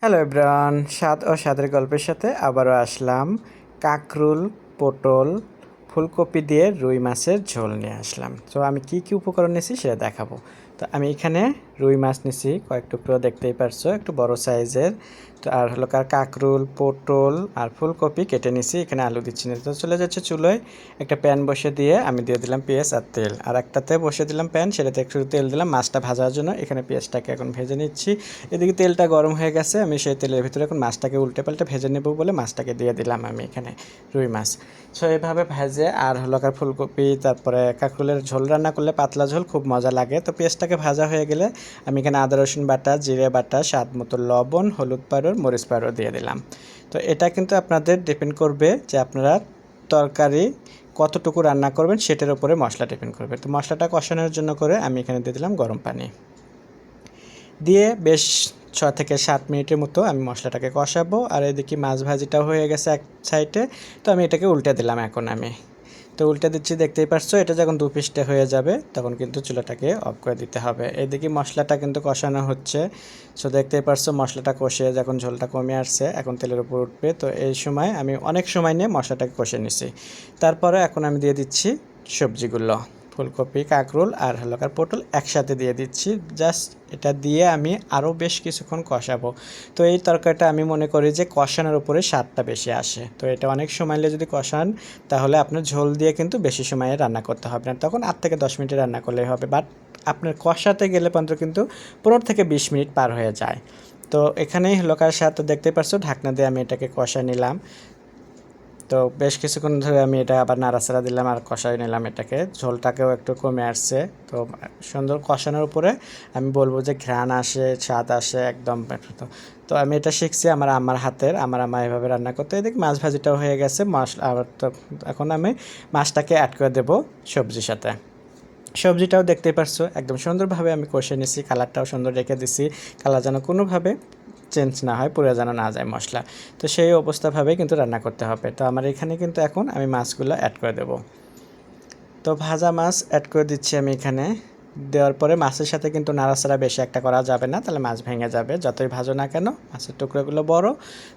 Hello everyone, স্বাদ ও স্বাদের গল্পের সাথে আবারও আসলাম। কাঁকরোল, পটল, ফুলকপি দিয়ে রুই মাছের ঝোল নিয়ে আসলাম। তো আমি কি কি উপকরণ নিয়েছি সেটা দেখাবো। তো আমি এখানে রুই মাছ নিয়েছি কয়েক টুকরো, দেখতেই পারছো, একটু বড় সাইজের। তো আর হলো কাঁকরোল, পটল আর ফুলকপি কেটে নিয়েছি। এখানে আলু দিচ্ছি না। তো চলে যাচ্ছে চুলোয়, একটা প্যান বসে দিয়ে আমি দিয়ে দিলাম পেঁয়াজ আর তেল। আর একটাতে বসে দিলাম প্যান, সেটাতে একটু তেল দিলাম মাছটা ভাজার জন্য। এখানে পেঁয়াজটাকে এখন ভেজে নিচ্ছি। এদিকে তেলটা গরম হয়ে গেছে, আমি সেই তেলের ভিতরে এখন মাছটাকে উল্টে পাল্টে ভেজে নেব বলে মাছটাকে দিয়ে দিলাম আমি এখানে, রুই মাছ। সো এইভাবে ভেজে আর হলো ফুলকপি, তারপরে কাঁকরোলের ঝোল রান্না করলে পাতলা ঝোল খুব মজা লাগে। তো পেঁয়াজটাকে ভাজা হয়ে গেলে আমি এখানে আদা রসুন বাটা, জিরে বাটা, স্বাদ মতো লবণ, হলুদ পাউডার, মরিচ পাউডার দিয়ে দিলাম। তো এটা কিন্তু আপনাদের ডিপেন্ড করবে যে আপনারা তরকারি কতটুকু রান্না করবেন সেটার উপরে মশলা ডিপেন্ড করবে। তো মশলাটা কষানোর জন্য করে আমি এখানে দিয়ে দিলাম গরম পানি দিয়ে বেশ 6 থেকে 7 মিনিটের মতো আমি মশলাটাকে কষাবো। আর এদিকে মাছ ভাজিটাও হয়ে গেছে এক সাইডে। তো আমি এটাকে উল্টে দিলাম এখন আমি। তো উল্টে দিচ্ছি, দেখতেই পারছো। এটা যখন দুপিষ্টে হয়ে যাবে তখন কিন্তু চুলাটাকে অফ করে দিতে হবে। এদিকে মশলাটা কিন্তু কষানো হচ্ছে। সো দেখতেই পারছো মশলাটা কষে যখন ঝোলটা কমে আসছে, এখন তেলের উপর উঠবে। তো এই সময় আমি অনেক সময় নিয়ে মশলাটাকে কষে নিছি। তারপরে এখন আমি দিয়ে দিচ্ছি সবজিগুলো, ফুলকপি, কাঁকরোল আর পটল একসাথে দিয়ে দিচ্ছি। জাস্ট এটা দিয়ে আমি আরও বেশ কিছুক্ষণ কষাবো। তো এই তরকারিটা আমি মনে করি যে কষানোর উপরে স্বাদটা বেশি আসে। তো এটা অনেক সময় নিয়ে যদি কষান তাহলে আপনার ঝোল দিয়ে কিন্তু বেশি সময়ে রান্না করতে হবে না, তখন 8 থেকে 10 মিনিটে রান্না করলেই হবে। বাট আপনার কষাতে গেলে পর্যন্ত কিন্তু 15 থেকে 20 মিনিট পার হয়ে যায়। তো এখানেই স্বাদ। তো দেখতেই পারছো ঢাকনা দিয়ে আমি এটাকে কষা নিলাম। তো বেশ কিছুক্ষণ ধরে আমি এটা আবার নাড়াচাড়া দিলাম আর কষাই নিলাম এটাকে। ঝোলটাকেও একটু কমে আসছে। তো সুন্দর কষানোর উপরে আমি বলবো যে ঘ্রাণ আসে, স্বাদ আসে একদম। তো তো আমি এটা শিখছি আমার আম্মার হাতের। আমার আম্মা এভাবে রান্না করতে। এদিকে মাছ ভাজিটাও হয়ে গেছে। আবার তো এখন আমি মাছটাকে অ্যাড করে দেবো সবজির সাথে। সবজিটাও দেখতেই পারছো একদম সুন্দরভাবে আমি কষে নিছি, কালারটাও সুন্দর রেখে দিছি। কালার যেন কোনোভাবে চেঞ্জ না হয়, পুড়ে যেন না যায় মশলা। তো সেই অবস্থাভাবেই কিন্তু রান্না করতে হবে। তো আমার এখানে কিন্তু এখন আমি মাছগুলো অ্যাড করে দেবো। তো ভাজা মাছ অ্যাড করে দিচ্ছি আমি এখানে। দেওয়ার পরে মাছের সাথে কিন্তু নাড়াচাড়া বেশি একটা করা যাবে না, তাহলে মাছ ভেঙে যাবে যতই ভাজো না কেন। মাছের টুকরোগুলো বড়।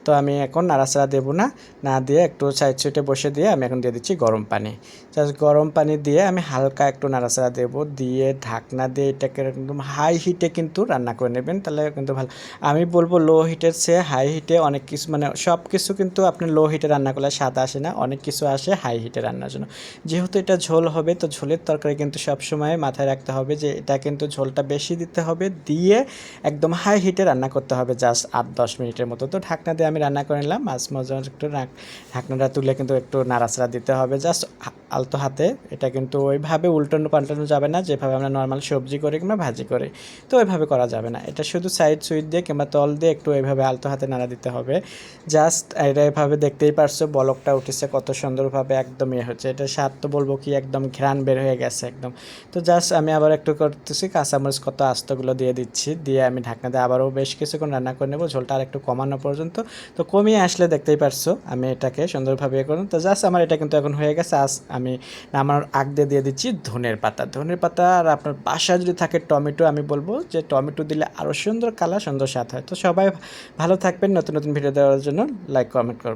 তো আমি এখন নাড়াচাড়া দেবো না, না দিয়ে একটু সাইড সাইডে বসে দিয়ে আমি এখন দিয়ে দিচ্ছি গরম পানি। জাস্ট গরম পানি দিয়ে আমি হালকা একটু নাড়াচাড়া দেবো, দিয়ে ঢাকনা দিয়ে এটাকে একদম হাই হিটে কিন্তু রান্না করে নেবেন, তাহলে কিন্তু ভালো। আমি বলবো লো হিটের চেয়ে হাই হিটে অনেক কিছু, মানে সব কিছু কিন্তু আপনি লো হিটে রান্না করলে স্বাদ আসে না, অনেক কিছু আসে হাই হিটে রান্নার জন্য। যেহেতু এটা ঝোল হবে, তো ঝোলের তরকারি কিন্তু সবসময় মাথায় রাখতে হবে যে এটা কিন্তু ঝোলটা বেশি দিতে হবে, দিয়ে একদম হাই হিটে রান্না করতে হবে জাস্ট 8-10 মিনিটের মতো। তো ঢাকনা দিয়ে আমি রান্না করে নিলাম। মাছ মজা একটু ঢাকনাটা তুলে কিন্তু একটু নাড়াচাড়া দিতে হবে জাস্ট আলতো হাতে। এটা কিন্তু ওইভাবে উল্টানো পাল্টানো যাবে না, যেভাবে আমরা নর্মাল সবজি করি কিংবা ভাজি করি, তো ওইভাবে করা যাবে না। এটা শুধু সাইড সুইচ দিয়ে কিংবা তল দিয়ে একটু এইভাবে আলতো হাতে নাড়া দিতে হবে জাস্ট। এটা এভাবে দেখতেই পারছো বলকটা উঠেছে কত সুন্দরভাবে, একদম হচ্ছে। এটা স্বাদ তো বলবো কি একদম ঘ্রাণ বের হয়ে গেছে একদম। তো জাস্ট আমি আবার একটু করতেছি, কাঁচামরিচ কত আস্তগুলো দিয়ে দিচ্ছি, দিয়ে আমি ঢাকনা দিয়ে আবারও বেশ কিছুক্ষণ রান্না করে নেবো, ঝোলটা আর একটু কমানো পর্যন্ত। তো কমিয়ে আসলে দেখতেই পারছো আমি এটাকে সুন্দরভাবে করুন। তো জাস্ট আমার এটা কিন্তু এখন হয়ে গেছে। আমি নামানোর আগ দিয়ে দিচ্ছি ধনের পাতা। ধনের পাতা আর আপনার বাসায় যদি থাকে টমেটো, আমি বলবো যে টমেটো দিলে আরও সুন্দর কালার, সুন্দর স্বাদ হয়। তো সবাই ভালো থাকবেন। নতুন নতুন ভিডিও দেওয়ার জন্য লাইক কমেন্ট করবেন।